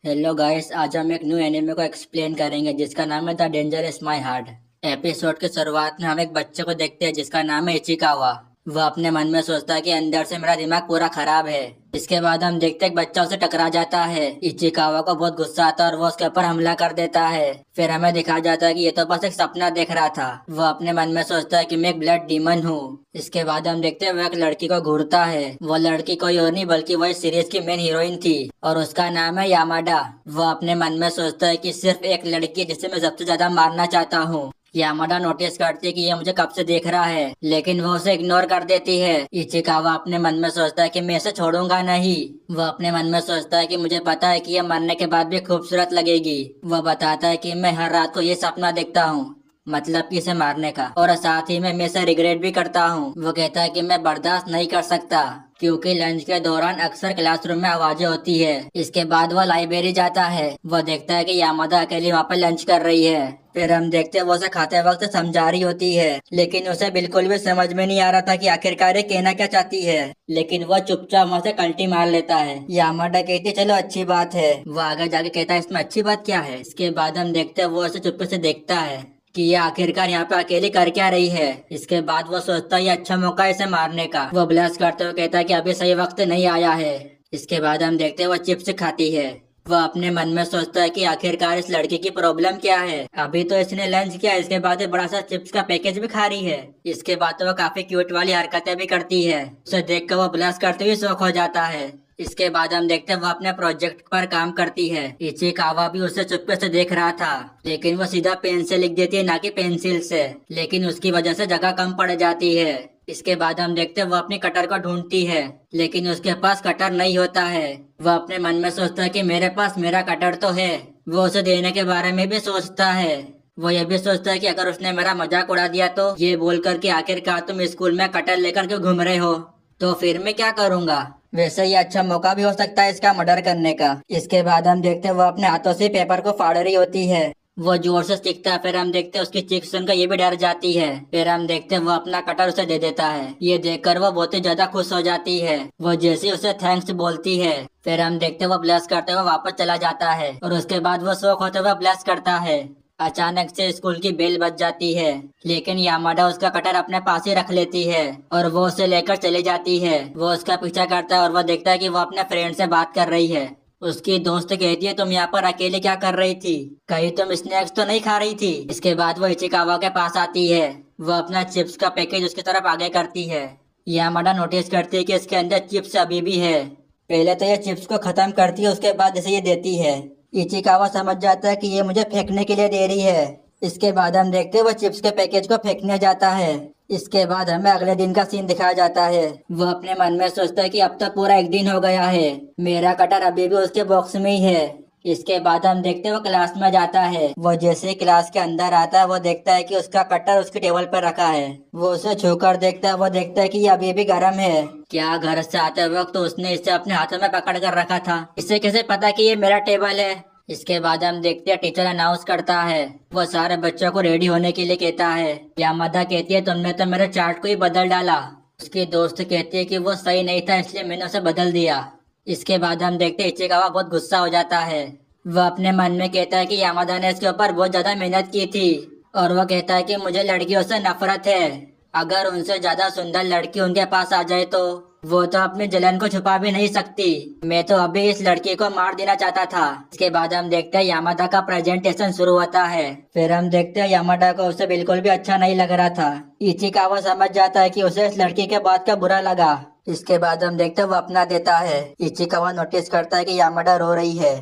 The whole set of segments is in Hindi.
हेलो गाइस, आज हम एक न्यू एनिमे को एक्सप्लेन करेंगे जिसका नाम है the danger is my heart. Episode के शुरुआत में हम एक बच्चे को देखते हैं जिसका नाम है इचिकावा। वह अपने मन में सोचता है कि अंदर से मेरा दिमाग पूरा खराब है। इसके बाद हम देखते हैं एक बच्चा उसे टकरा जाता है। इचिकावा को बहुत गुस्सा आता है और वो उसके ऊपर हमला कर देता है। फिर हमें दिखाया जाता है कि ये तो बस एक सपना देख रहा था। वह अपने मन में सोचता है कि मैं एक ब्लड डीमन हूँ। इसके बाद हम देखते हैं वह एक लड़की को घूरता है। वो लड़की कोई और नहीं बल्कि वही सीरीज की मेन हीरोइन थी और उसका नाम है यामाडा। वह अपने मन में सोचता है कि सिर्फ एक लड़की है जिसे मैं सबसे ज्यादा मारना चाहता हूँ। यामाडा नोटिस करती है कि ये मुझे कब से देख रहा है, लेकिन वो उसे इग्नोर कर देती है। इचिकावा अपने मन में सोचता है कि मैं इसे छोड़ूंगा नहीं। वह अपने मन में सोचता है कि मुझे पता है कि ये मरने के बाद भी खूबसूरत लगेगी। वह बताता है कि मैं हर रात को ये सपना देखता हूँ, मतलब कि इसे मारने का, और साथ ही में मैं इसे रिग्रेट भी करता हूँ। वो कहता है कि मैं बर्दाश्त नहीं कर सकता क्योंकि लंच के दौरान अक्सर क्लासरूम में आवाजें होती है। इसके बाद वह लाइब्रेरी जाता है। वह देखता है कि यामादा अकेली वहाँ पर लंच कर रही है। फिर हम देखते हैं वो उसे खाते वक्त समझा रही होती है, लेकिन उसे बिल्कुल भी समझ में नहीं आ रहा था कि आखिरकार ये कहना क्या चाहती है। लेकिन वह चुपचाप वहाँ से कल्टी मार लेता है। यामाडा कहती है चलो अच्छी बात है। वो आगे जाके कहता है इसमें अच्छी बात क्या है। इसके बाद हम देखते हैं वो उसे चुपके से देखता है कि ये आखिरकार यहाँ पे अकेली कर क्या रही है। इसके बाद वो सोचता है ये अच्छा मौका है इसे मारने का। वो ब्लश करते हुए कहता है कि अभी सही वक्त नहीं आया है। इसके बाद हम देखते हैं वो चिप्स खाती है। वह अपने मन में सोचता है कि आखिरकार इस लड़की की प्रॉब्लम क्या है। अभी तो इसने लंच किया, इसके बाद ये बड़ा सा चिप्स का पैकेज भी खा रही है। इसके बाद तो वो काफी क्यूट वाली हरकतें भी करती है। उसे देख कर वो ब्लश करते हुए शौक हो जाता है। इसके बाद हम देखते हैं वो अपने प्रोजेक्ट पर काम करती है। इचिकावा भी उसे चुपके से देख रहा था, लेकिन वो सीधा पेन से लिख देती है ना कि पेंसिल से। लेकिन उसकी वजह से जगह कम पड़ जाती है। इसके बाद हम देखते हैं वो अपनी कटर को ढूंढती है, लेकिन उसके पास कटर नहीं होता है। वह अपने मन में सोचता है कि मेरे पास मेरा कटर तो है। वो उसे देने के बारे में भी सोचता है। वो ये भी सोचता है कि अगर उसने मेरा मजाक उड़ा दिया तो, ये बोलकर कि आखिरकार तुम स्कूल में कटर लेकर क्यों घूम रहे हो, तो फिर मैं क्या करूंगा। वैसे ही अच्छा मौका भी हो सकता है इसका मर्डर करने का। इसके बाद हम देखते हैं वो अपने हाथों से पेपर को फाड़ रही होती है। वो जोर से चीखता है। फिर हम देखते हैं उसकी चीख सुनकर ये भी डर जाती है। फिर हम देखते हैं वो अपना कटर उसे दे देता है। ये देखकर वो बहुत ही ज्यादा खुश हो जाती है। वो जैसे ही उसे थैंक्स बोलती है, फिर हम देखते हैं वो ब्लश करते हुए वापस चला जाता है और उसके बाद वो शौक होते हुए ब्लश करता है। अचानक से स्कूल की बेल बज जाती है, लेकिन यामाडा उसका कटर अपने पास ही रख लेती है और वो उसे लेकर चली जाती है। वो उसका पीछा करता है और वो देखता है कि वो अपने फ्रेंड से बात कर रही है। उसकी दोस्त कहती है तुम यहाँ पर अकेले क्या कर रही थी, कहीं तुम स्नैक्स तो नहीं खा रही थी। इसके बाद वो इचिकावा के पास आती है। वो अपना चिप्स का पैकेज उसकी तरफ आगे करती है। यामाडा नोटिस करती है कि इसके अंदर चिप्स अभी भी है। पहले तो ये चिप्स को खत्म करती है, उसके बाद इसे ये देती है। इचिकावा समझ जाता है कि ये मुझे फेंकने के लिए दे रही है। इसके बाद हम देखते हैं वो चिप्स के पैकेज को फेंकने जाता है। इसके बाद हमें अगले दिन का सीन दिखाया जाता है। वो अपने मन में सोचता है कि अब तक पूरा एक दिन हो गया है, मेरा कटर अभी भी उसके बॉक्स में ही है। इसके बाद हम देखते हैं वो क्लास में जाता है। वो जैसे ही क्लास के अंदर आता है वो देखता है कि उसका कटर उसकी टेबल पर रखा है। वो उसे छूकर देखता है। वो देखता है कि ये अभी भी गर्म है। क्या घर से आते वक्त तो उसने इसे अपने हाथों में पकड़ कर रखा था, इसे कैसे पता कि ये मेरा टेबल है। इसके बाद हम देखते हैं टीचर अनाउंस करता है। वो सारे बच्चों को रेडी होने के लिए कहता है। यामादा कहती है तुमने तो मेरे चार्ट को ही बदल डाला। उसकी दोस्त कहती है कि वो सही नहीं था इसलिए मैंने उसे बदल दिया। इसके बाद हम देखते हैं इचिकावा बहुत गुस्सा हो जाता है। वह अपने मन में कहता है कि यामादा ने इसके ऊपर बहुत ज्यादा मेहनत की थी और वह कहता है कि मुझे लड़कियों से नफरत है। अगर उनसे ज्यादा सुंदर लड़की उनके पास आ जाए तो वो तो अपनी जलन को छुपा भी नहीं सकती। मैं तो अभी इस लड़की को मार देना चाहता था। इसके बाद हम देखते हैं यामादा का प्रेजेंटेशन शुरू होता है। फिर हम देखते हैं यामादा को उसे बिल्कुल भी अच्छा नहीं लग रहा था। इचिकावा समझ जाता है कि उसे इस लड़की के बात का बुरा लगा। इसके बाद हम देखते हैं वो अपना देता है। इचिकावा नोटिस करता है कि यामादा रो रही है।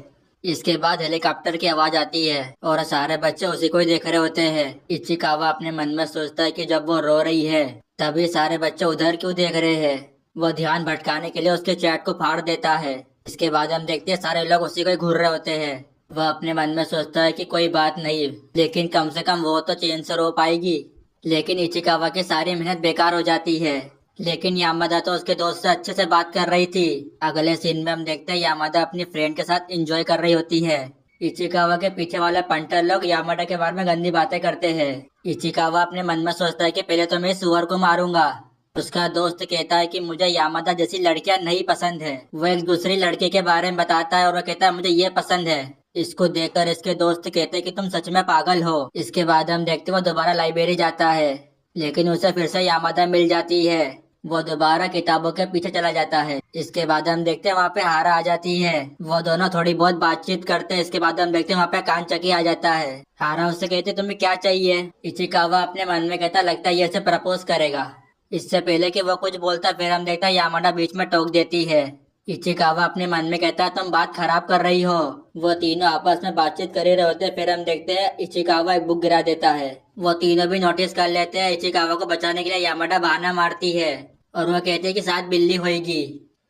इसके बाद हेलीकॉप्टर की आवाज आती है और सारे बच्चे उसी को ही देख रहे होते हैं। इचिकावा अपने मन में सोचता है कि जब वो रो रही है तभी सारे बच्चे उधर क्यों देख रहे हैं। वो ध्यान भटकाने के लिए उसके चैट को फाड़ देता है। इसके बाद हम देखते हैं सारे लोग उसी को ही घूर रहे होते हैं। वह अपने मन में सोचता है कि कोई बात नहीं, लेकिन कम से कम वो तो चैन से रो पाएगी। लेकिन इचिकावा की सारी मेहनत बेकार हो जाती है। लेकिन यामादा तो उसके दोस्त से अच्छे से बात कर रही थी। अगले सीन में हम देखते हैं यामादा अपनी फ्रेंड के साथ एंजॉय कर रही होती है। इचिकावा के पीछे वाले पंटर लोग यामादा के बारे में गंदी बातें करते हैं। इचिकावा अपने मन में सोचता है कि पहले तो मैं इस सुअर को मारूंगा, उसका दोस्त कहता है कि मुझे यामादा जैसी लड़कियां नहीं पसंद है। वो एक दूसरी लड़के के बारे में बताता है और वो कहता है मुझे ये पसंद है। इसको देखकर इसके दोस्त कहते हैं कि तुम सच में पागल हो। इसके बाद हम देखते हैं वो दोबारा लाइब्रेरी जाता है, लेकिन उसे फिर से यामादा मिल जाती है। वो दोबारा किताबों के पीछे चला जाता है। इसके बाद हम देखते हैं वहाँ पे हारा आ जाती है। वो दोनों थोड़ी बहुत बातचीत करते हैं। इसके बाद हम देखते हैं वहाँ पे कांचकी आ जाता है। हारा उससे कहते तुम्हें क्या चाहिए। इचिकावा अपने मन में कहता लगता है ये से प्रपोज करेगा। इससे पहले कि वो कुछ बोलता फिर हम देखता है यामाडा बीच में टोक देती है। इचिकावा अपने मन में कहता है तुम बात खराब कर रही हो। वो तीनों आपस में बातचीत कर ही रहे होते हैं। फिर हम देखते हैं इचिकावा एक बुक गिरा देता है। वो तीनों भी नोटिस कर लेते हैं। इचिकावा को बचाने के लिए यामाडा बहाना मारती है और वो कहते हैं कि साथ बिल्ली होएगी।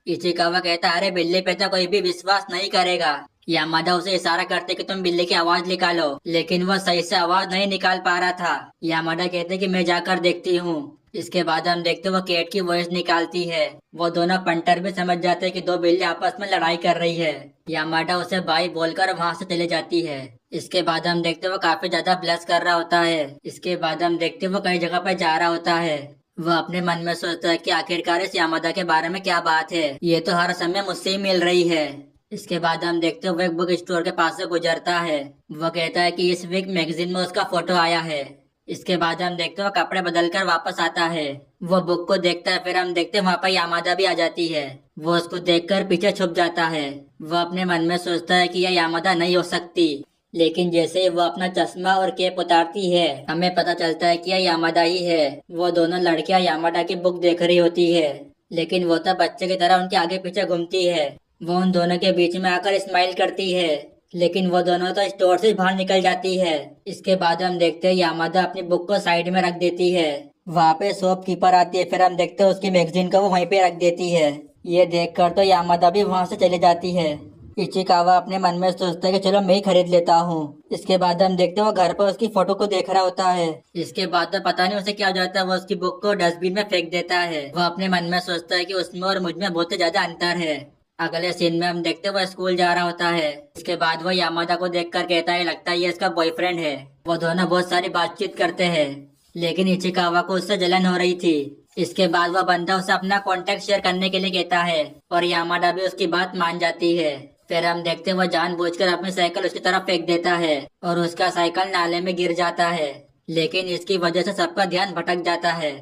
इचिकावा कहता है अरे बिल्ली पे तो कोई भी विश्वास नहीं करेगा। यामाडा उसे इशारा करते कि तुम बिल्ली की आवाज निकालो, लेकिन वो सही से आवाज नहीं निकाल पा रहा था। यामाडा कहते कि मैं जाकर देखती हूँ। इसके बाद हम देखते वो कैट की वॉइस निकालती है। वो दोनों पंटर भी समझ जाते हैं कि दो बिल्ली आपस में लड़ाई कर रही है। यामाडा उसे बाई बोलकर वहां से चले जाती है। इसके बाद हम देखते वो काफी ज्यादा ब्लश कर रहा होता है। इसके बाद हम देखते वो कई जगह पर जा रहा होता है। वह अपने मन में सोचता है कि आखिरकार इस यामादा के बारे में क्या बात है, ये तो हर समय मुझसे ही मिल रही है। इसके बाद हम देखते वो एक बुक स्टोर के पास से गुजरता है। वह कहता है कि इस वीक मैगजीन में उसका फोटो आया है। इसके बाद हम देखते वो कपड़े बदल कर वापस आता है। वो बुक को देखता है। फिर हम देखते वहाँ पर यामादा भी आ जाती है। वो उसको देखकर पीछे छुप जाता है। वह अपने मन में सोचता है कि यह यामादा नहीं हो सकती, लेकिन जैसे ही वो अपना चश्मा और कैप उतारती है हमें पता चलता है कि यह यामादा ही है। वो दोनों लड़कियां यामादा की बुक देख रही होती है, लेकिन वो तो बच्चे की तरह उनके आगे पीछे घूमती है। वो उन दोनों के बीच में आकर स्माइल करती है, लेकिन वो दोनों तो स्टोर से बाहर निकल जाती है। इसके बाद हम देखते हैं यामादा अपनी बुक को साइड में रख देती है। वहाँ पे शॉपकीपर आती है। फिर हम देखते हैं उसकी मैगजीन को वो वहीं पे रख देती है। ये देखकर तो यामादा भी वहाँ से चली जाती है। इचिकावा अपने मन में सोचता है कि चलो मैं ही खरीद लेता हूँ। इसके बाद हम देखते हैं वो घर पर उसकी फोटो को देख रहा होता है। इसके बाद तो पता नहीं उसे क्या हो जाता है, वो उसकी बुक को डस्टबिन में फेंक देता है। वो अपने मन में सोचता है कि उसमें और मुझ में बहुत ज्यादा अंतर है। अगले सीन में हम देखते हैं वो स्कूल जा रहा होता है। इसके बाद वो यामादा को देखकर कहता है लगता है ये इसका बॉयफ्रेंड है। वो दोनों बहुत सारी बातचीत करते हैं, लेकिन इचिकावा को उससे जलन हो रही थी। इसके बाद वह बंदा उसे अपना कॉन्टेक्ट शेयर करने के लिए कहता है और यामादा भी उसकी बात मान जाती है। फिर हम देखते हैं वो जानबूझकर अपनी साइकिल उसकी तरफ फेंक देता है और उसका साइकिल नाले में गिर जाता है, लेकिन इसकी वजह से सबका ध्यान भटक जाता है।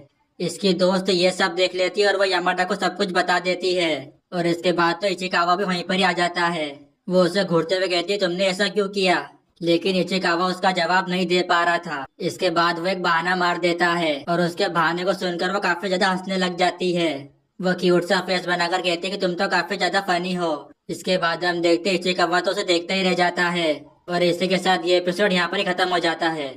इसकी दोस्त ये सब देख लेती है और वो यामादा को सब कुछ बता देती है। और इसके बाद तो इचिकावा भी वहीं पर ही आ जाता है। वो उसे घूरते हुए कहती है तुमने ऐसा क्यों किया, लेकिन इचिकावा उसका जवाब नहीं दे पा रहा था। इसके बाद वो एक बहाना मार देता है और उसके बहाने को सुनकर वो काफी ज्यादा हंसने लग जाती है। वो क्यूट सा फेस बनाकर कहती है कि तुम तो काफी ज्यादा फनी हो। इसके बाद हम देखते हैं इचिकावा तो उसे देखता ही रह जाता है और इसी के साथ ये एपिसोड यहाँ पर ही खत्म हो जाता है।